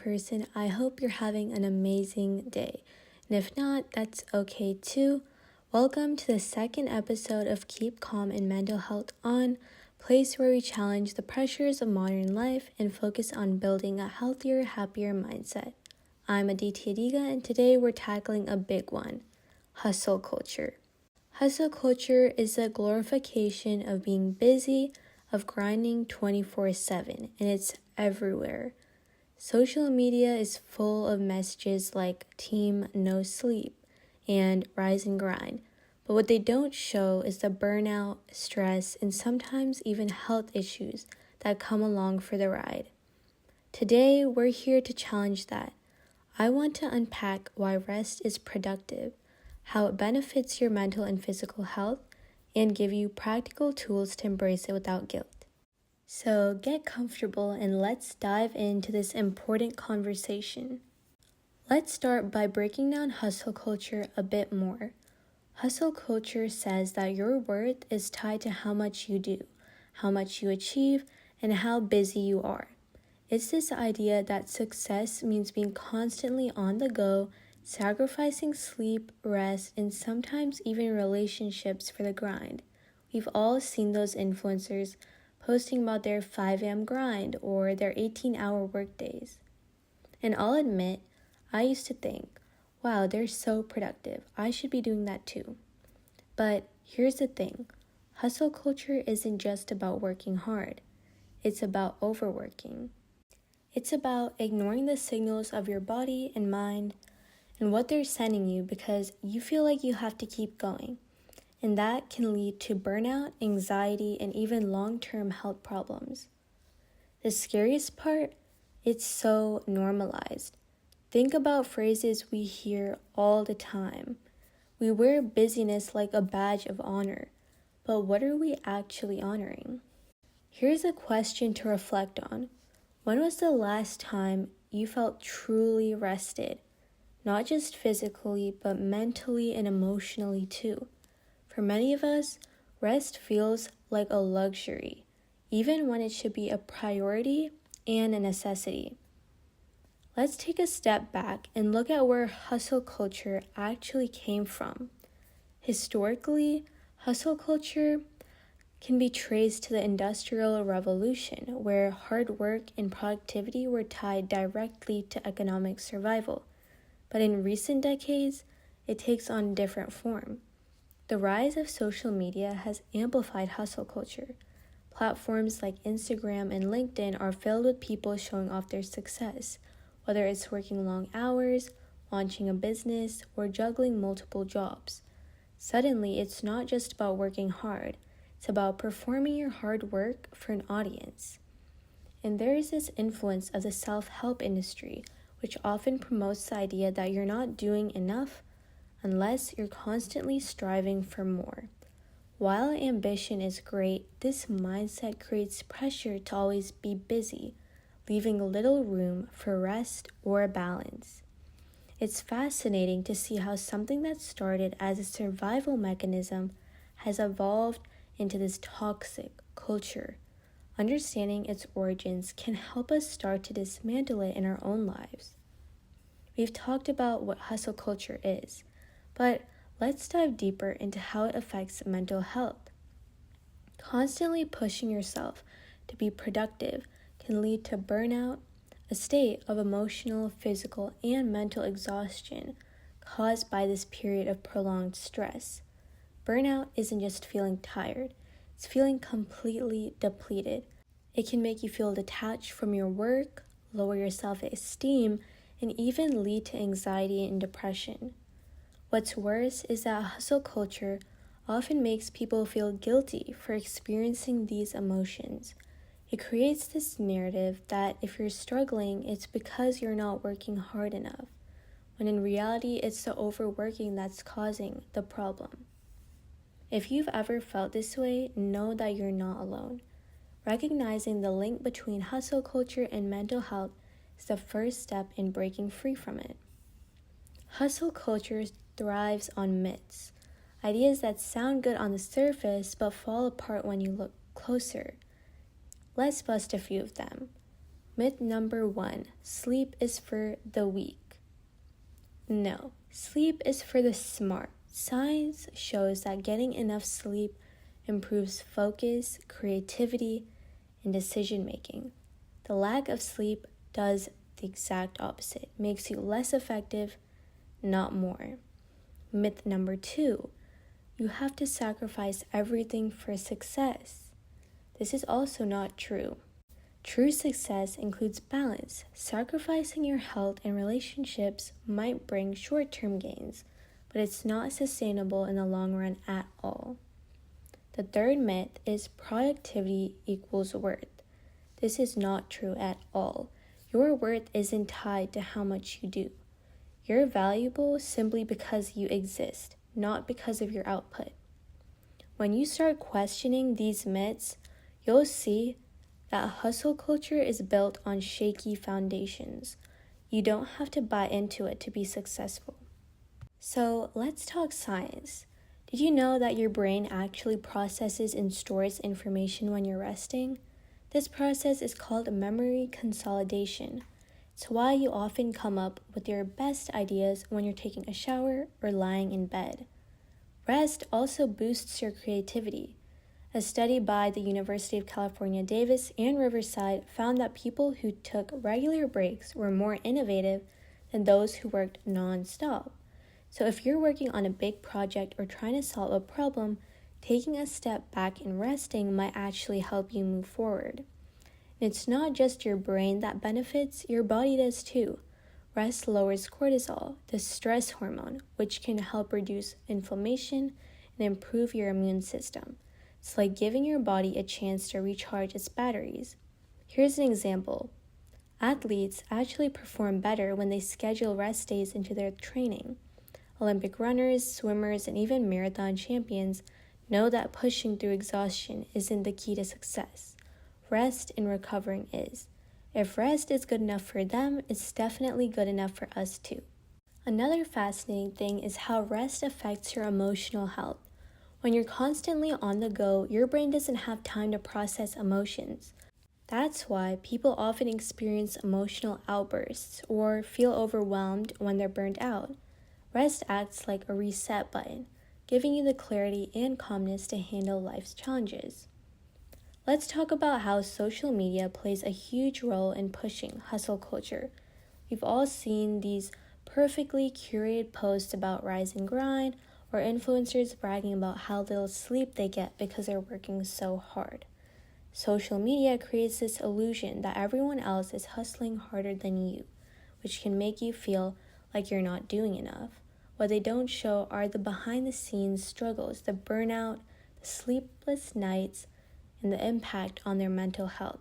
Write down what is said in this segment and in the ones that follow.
person. I hope you're having an amazing day. And if not, that's okay too. Welcome to the second episode of Keep Calm and Mental Health On, place where we challenge the pressures of modern life and focus on building a healthier, happier mindset. I'm Aditya Diga, and today we're tackling a big one, hustle culture. Hustle culture is a glorification of being busy, of grinding 24/7, and it's everywhere. Social media is full of messages like team no sleep and rise and grind, but what they don't show is the burnout, stress, and sometimes even health issues that come along for the ride. Today, we're here to challenge that. I want to unpack why rest is productive, how it benefits your mental and physical health, and give you practical tools to embrace it without guilt. So get comfortable and let's dive into this important conversation. Let's start by breaking down hustle culture a bit more. Hustle culture says that your worth is tied to how much you do, how much you achieve, and how busy you are. It's this idea that success means being constantly on the go, sacrificing sleep, rest, and sometimes even relationships for the grind. We've all seen those influencers posting about their 5 a.m. grind or their 18-hour workdays. And I'll admit, I used to think, wow, they're so productive. I should be doing that too. But here's the thing. Hustle culture isn't just about working hard. It's about overworking. It's about ignoring the signals of your body and mind and what they're sending you because you feel like you have to keep going. And that can lead to burnout, anxiety, and even long-term health problems. The scariest part, it's so normalized. Think about phrases we hear all the time. We wear busyness like a badge of honor, but what are we actually honoring? Here's a question to reflect on. When was the last time you felt truly rested? Not just physically, but mentally and emotionally too. For many of us, rest feels like a luxury, even when it should be a priority and a necessity. Let's take a step back and look at where hustle culture actually came from. Historically, hustle culture can be traced to the Industrial Revolution, where hard work and productivity were tied directly to economic survival. But in recent decades, it takes on a different form. The rise of social media has amplified hustle culture. Platforms like Instagram and LinkedIn are filled with people showing off their success, whether it's working long hours, launching a business, or juggling multiple jobs. Suddenly, it's not just about working hard. It's about performing your hard work for an audience. And there is this influence of the self-help industry, which often promotes the idea that you're not doing enough unless you're constantly striving for more. While ambition is great, this mindset creates pressure to always be busy, leaving little room for rest or balance. It's fascinating to see how something that started as a survival mechanism has evolved into this toxic culture. Understanding its origins can help us start to dismantle it in our own lives. We've talked about what hustle culture is, but let's dive deeper into how it affects mental health. Constantly pushing yourself to be productive can lead to burnout, a state of emotional, physical, and mental exhaustion caused by this period of prolonged stress. Burnout isn't just feeling tired, it's feeling completely depleted. It can make you feel detached from your work, lower your self-esteem, and even lead to anxiety and depression. What's worse is that hustle culture often makes people feel guilty for experiencing these emotions. It creates this narrative that if you're struggling, it's because you're not working hard enough, when in reality, it's the overworking that's causing the problem. If you've ever felt this way, know that you're not alone. Recognizing the link between hustle culture and mental health is the first step in breaking free from it. Hustle culture thrives on myths, ideas that sound good on the surface but fall apart when you look closer. Let's bust a few of them. Myth number 1, sleep is for the weak. No, sleep is for the smart. Science shows that getting enough sleep improves focus, creativity, and decision making. The lack of sleep does the exact opposite, makes you less effective, not more. Myth number 2, you have to sacrifice everything for success. This is also not true. True success includes balance. Sacrificing your health and relationships might bring short-term gains, but it's not sustainable in the long run at all. The third myth is productivity equals worth. This is not true at all. Your worth isn't tied to how much you do. You're valuable simply because you exist, not because of your output. When you start questioning these myths, you'll see that hustle culture is built on shaky foundations. You don't have to buy into it to be successful. So let's talk science. Did you know that your brain actually processes and stores information when you're resting? This process is called memory consolidation. It's why you often come up with your best ideas when you're taking a shower or lying in bed. Rest also boosts your creativity. A study by the University of California, Davis and Riverside found that people who took regular breaks were more innovative than those who worked non-stop. So if you're working on a big project or trying to solve a problem, taking a step back and resting might actually help you move forward. And it's not just your brain that benefits, your body does too. Rest lowers cortisol, the stress hormone, which can help reduce inflammation and improve your immune system. It's like giving your body a chance to recharge its batteries. Here's an example. Athletes actually perform better when they schedule rest days into their training. Olympic runners, swimmers, and even marathon champions know that pushing through exhaustion isn't the key to success. Rest and recovering is. If rest is good enough for them, it's definitely good enough for us too. Another fascinating thing is how rest affects your emotional health. When you're constantly on the go, your brain doesn't have time to process emotions. That's why people often experience emotional outbursts or feel overwhelmed when they're burnt out. Rest acts like a reset button, giving you the clarity and calmness to handle life's challenges. Let's talk about how social media plays a huge role in pushing hustle culture. We've all seen these perfectly curated posts about rise and grind, or influencers bragging about how little sleep they get because they're working so hard. Social media creates this illusion that everyone else is hustling harder than you, which can make you feel like you're not doing enough. What they don't show are the behind-the-scenes struggles, the burnout, the sleepless nights, and the impact on their mental health.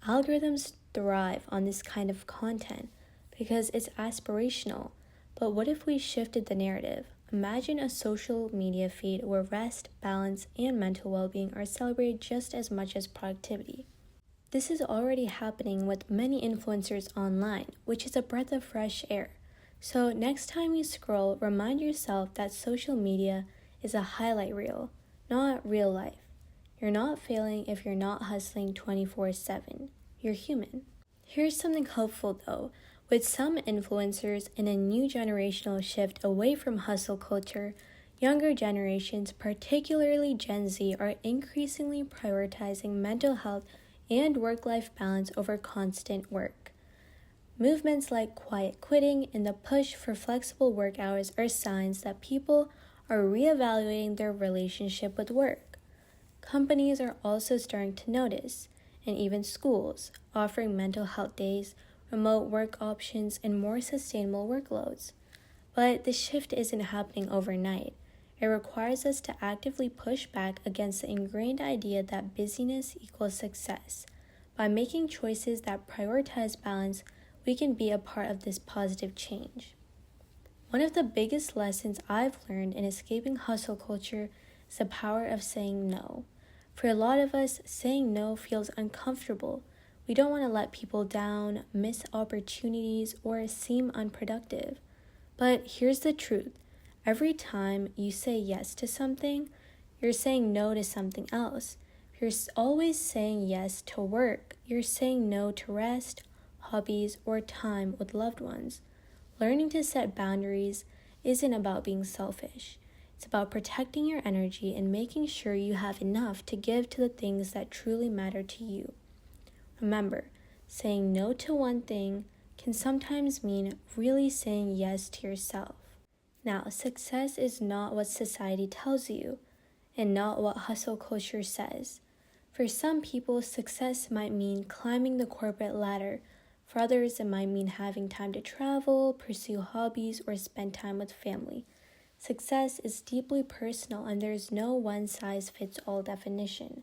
Algorithms thrive on this kind of content because it's aspirational. But what if we shifted the narrative? Imagine a social media feed where rest, balance, and mental well-being are celebrated just as much as productivity. This is already happening with many influencers online, which is a breath of fresh air. So next time you scroll, remind yourself that social media is a highlight reel, not real life. You're not failing if you're not hustling 24/7. You're human. Here's something hopeful though. With some influencers and a new generational shift away from hustle culture, younger generations, particularly Gen Z, are increasingly prioritizing mental health and work-life balance over constant work. Movements like quiet quitting and the push for flexible work hours are signs that people are reevaluating their relationship with work. Companies are also starting to notice, and even schools, offering mental health days, remote work options, and more sustainable workloads. But the shift isn't happening overnight. It requires us to actively push back against the ingrained idea that busyness equals success. By making choices that prioritize balance, we can be a part of this positive change. One of the biggest lessons I've learned in escaping hustle culture is the power of saying no. For a lot of us, saying no feels uncomfortable. We don't want to let people down, miss opportunities, or seem unproductive. But here's the truth. Every time you say yes to something, you're saying no to something else. Always saying yes to work. You're saying no to rest, hobbies, or time with loved ones. Learning to set boundaries isn't about being selfish. It's about protecting your energy and making sure you have enough to give to the things that truly matter to you. Remember, saying no to one thing can sometimes mean really saying yes to yourself. Now, success is not what society tells you and not what hustle culture says. For some people, success might mean climbing the corporate ladder. For others, it might mean having time to travel, pursue hobbies, or spend time with family. Success is deeply personal and there is no one-size-fits-all definition.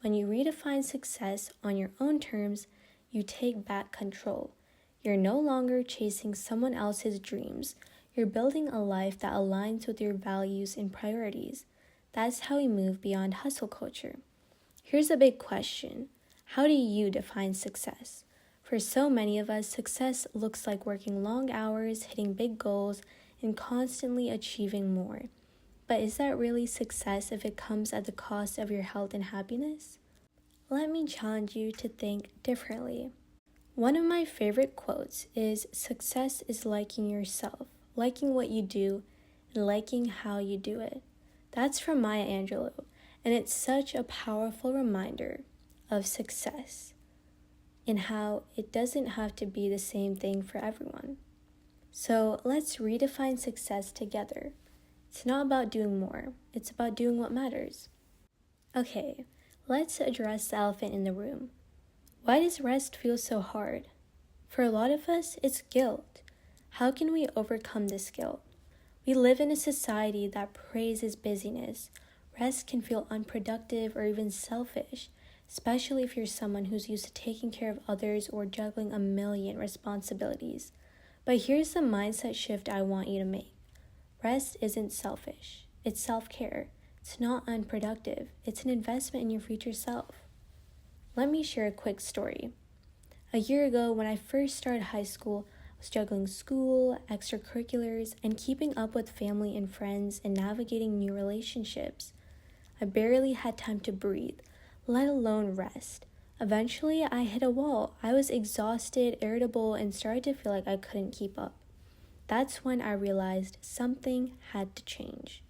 When you redefine success on your own terms, you take back control. You're no longer chasing someone else's dreams. You're building a life that aligns with your values and priorities. That's how we move beyond hustle culture. Here's a big question. How do you define success? For so many of us, success looks like working long hours, hitting big goals, and constantly achieving more. But is that really success if it comes at the cost of your health and happiness? Let me challenge you to think differently. One of my favorite quotes is, "Success is liking yourself, liking what you do, and liking how you do it." That's from Maya Angelou, and it's such a powerful reminder of success and how it doesn't have to be the same thing for everyone. So let's redefine success together. It's not about doing more, it's about doing what matters. Okay, let's address the elephant in the room. Why does rest feel so hard? For a lot of us, it's guilt. How can we overcome this guilt? We live in a society that praises busyness. Rest can feel unproductive or even selfish, especially if you're someone who's used to taking care of others or juggling a million responsibilities. But here's the mindset shift I want you to make. Rest isn't selfish. It's self-care. It's not unproductive. It's an investment in your future self. Let me share a quick story. A year ago, when I first started high school, I was juggling school, extracurriculars, and keeping up with family and friends and navigating new relationships. I barely had time to breathe, let alone rest. Eventually, I hit a wall. I was exhausted, irritable, and started to feel like I couldn't keep up. That's when I realized something had to change.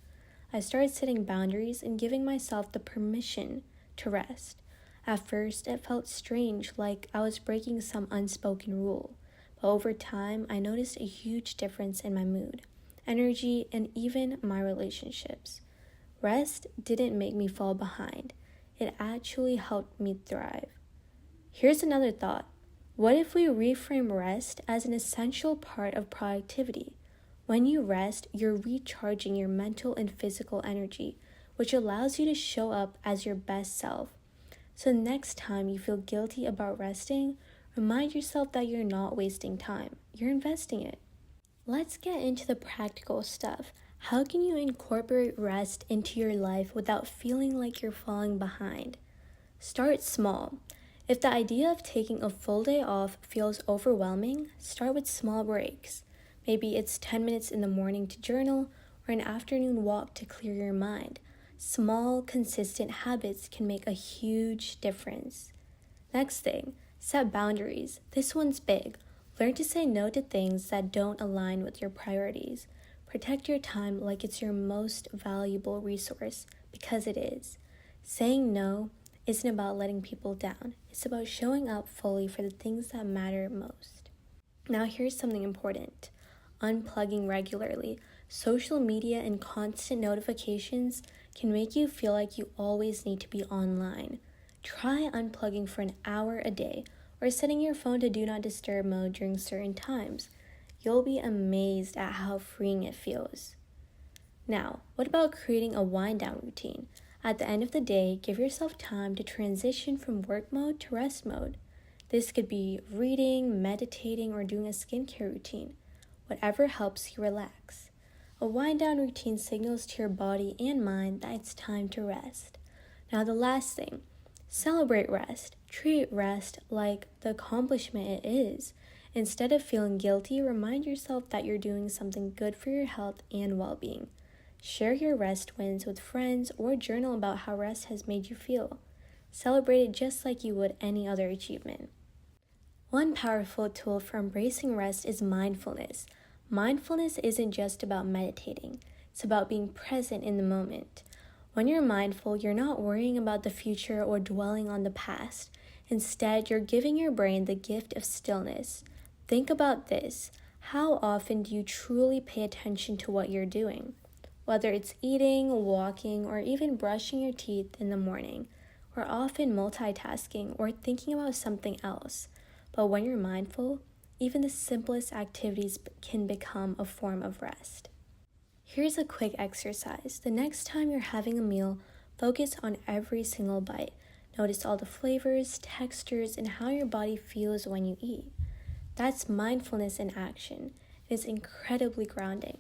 I started setting boundaries and giving myself the permission to rest. At first, it felt strange, like I was breaking some unspoken rule. But over time, I noticed a huge difference in my mood, energy, and even my relationships. Rest didn't make me fall behind. It actually helped me thrive. Here's another thought. What if we reframe rest as an essential part of productivity? When you rest, you're recharging your mental and physical energy, which allows you to show up as your best self. So next time you feel guilty about resting, remind yourself that you're not wasting time. You're investing it. Let's get into the practical stuff. How can you incorporate rest into your life without feeling like you're falling behind? Start small. If the idea of taking a full day off feels overwhelming, start with small breaks. Maybe it's 10 minutes in the morning to journal or an afternoon walk to clear your mind. Small, consistent habits can make a huge difference. Next thing, set boundaries. This one's big. Learn to say no to things that don't align with your priorities. Protect your time like it's your most valuable resource, because it is. Saying no isn't about letting people down. It's about showing up fully for the things that matter most. Now here's something important. Unplugging regularly. Social media and constant notifications can make you feel like you always need to be online. Try unplugging for an hour a day or setting your phone to do not disturb mode during certain times. You'll be amazed at how freeing it feels. Now, what about creating a wind-down routine? At the end of the day, give yourself time to transition from work mode to rest mode. This could be reading, meditating, or doing a skincare routine. Whatever helps you relax. A wind-down routine signals to your body and mind that it's time to rest. Now the last thing, celebrate rest. Treat rest like the accomplishment it is. Instead of feeling guilty, remind yourself that you're doing something good for your health and well-being. Share your rest wins with friends or journal about how rest has made you feel. Celebrate it just like you would any other achievement. One powerful tool for embracing rest is mindfulness. Mindfulness isn't just about meditating, it's about being present in the moment. When you're mindful, you're not worrying about the future or dwelling on the past. Instead, you're giving your brain the gift of stillness. Think about this. How often do you truly pay attention to what you're doing? Whether it's eating, walking, or even brushing your teeth in the morning, we're often multitasking or thinking about something else. But when you're mindful, even the simplest activities can become a form of rest. Here's a quick exercise. The next time you're having a meal, focus on every single bite. Notice all the flavors, textures, and how your body feels when you eat. That's mindfulness in action. It is incredibly grounding.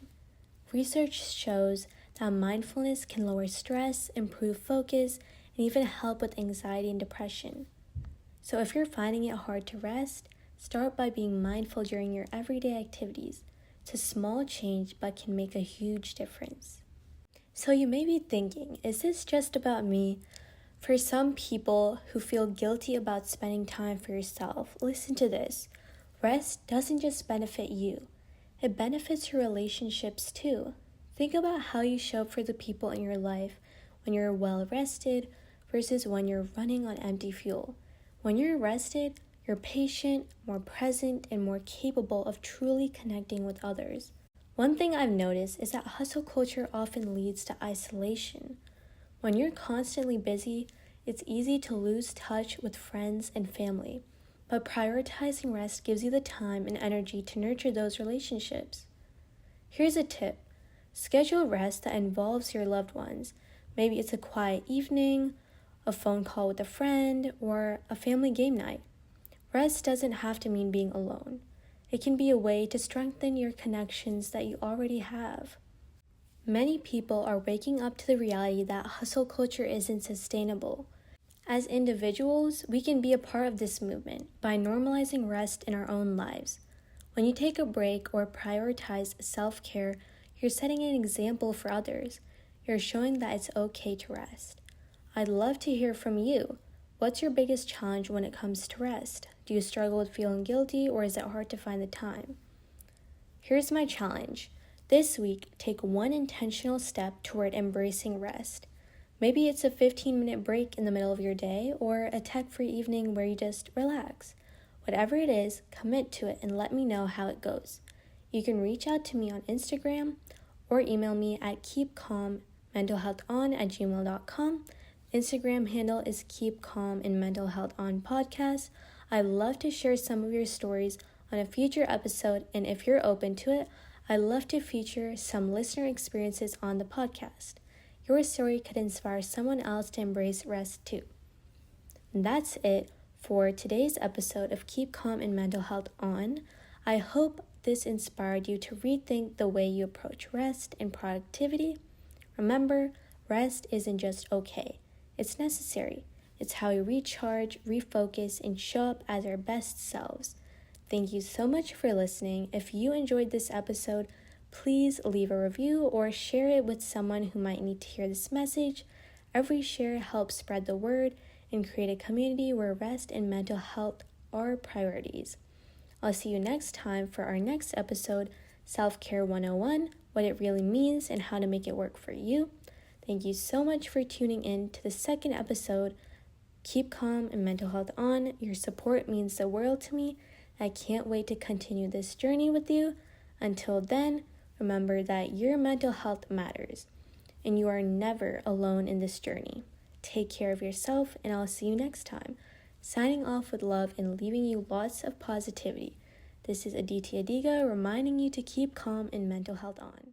Research shows that mindfulness can lower stress, improve focus, and even help with anxiety and depression. So if you're finding it hard to rest, start by being mindful during your everyday activities. It's a small change but can make a huge difference. So you may be thinking, is this just about me? For some people who feel guilty about spending time for yourself, listen to this. Rest doesn't just benefit you. It benefits your relationships too. Think about how you show up for the people in your life when you're well rested versus when you're running on empty fuel. When you're rested, you're patient, more present, and more capable of truly connecting with others. One thing I've noticed is that hustle culture often leads to isolation. When you're constantly busy, it's easy to lose touch with friends and family, but prioritizing rest gives you the time and energy to nurture those relationships. Here's a tip. Schedule rest that involves your loved ones. Maybe it's a quiet evening, a phone call with a friend, or a family game night. Rest doesn't have to mean being alone. It can be a way to strengthen your connections that you already have. Many people are waking up to the reality that hustle culture isn't sustainable. As individuals, we can be a part of this movement by normalizing rest in our own lives. When you take a break or prioritize self-care, you're setting an example for others. You're showing that it's okay to rest. I'd love to hear from you. What's your biggest challenge when it comes to rest? Do you struggle with feeling guilty, or is it hard to find the time? Here's my challenge. This week, take one intentional step toward embracing rest. Maybe it's a 15-minute break in the middle of your day, or a tech-free evening where you just relax. Whatever it is, commit to it and let me know how it goes. You can reach out to me on Instagram or email me at keepcalmmentalhealthon@gmail.com. Instagram handle is Keep Calm in Mental Health On Podcast. I'd love to share some of your stories on a future episode, and if you're open to it, I'd love to feature some listener experiences on the podcast. Your story could inspire someone else to embrace rest too. And that's it for today's episode of Keep Calm in Mental Health On. I hope this inspired you to rethink the way you approach rest and productivity. Remember, rest isn't just okay. It's necessary. It's how we recharge, refocus, and show up as our best selves. Thank you so much for listening. If you enjoyed this episode, please leave a review or share it with someone who might need to hear this message. Every share helps spread the word and create a community where rest and mental health are priorities. I'll see you next time for our next episode, Self-Care 101, what it really means and how to make it work for you. Thank you so much for tuning in to the second episode. Keep calm and mental health on. Your support means the world to me. I can't wait to continue this journey with you. Until then, remember that your mental health matters, and you are never alone in this journey. Take care of yourself, and I'll see you next time. Signing off with love and leaving you lots of positivity. This is Aditya Adiga reminding you to keep calm and mental health on.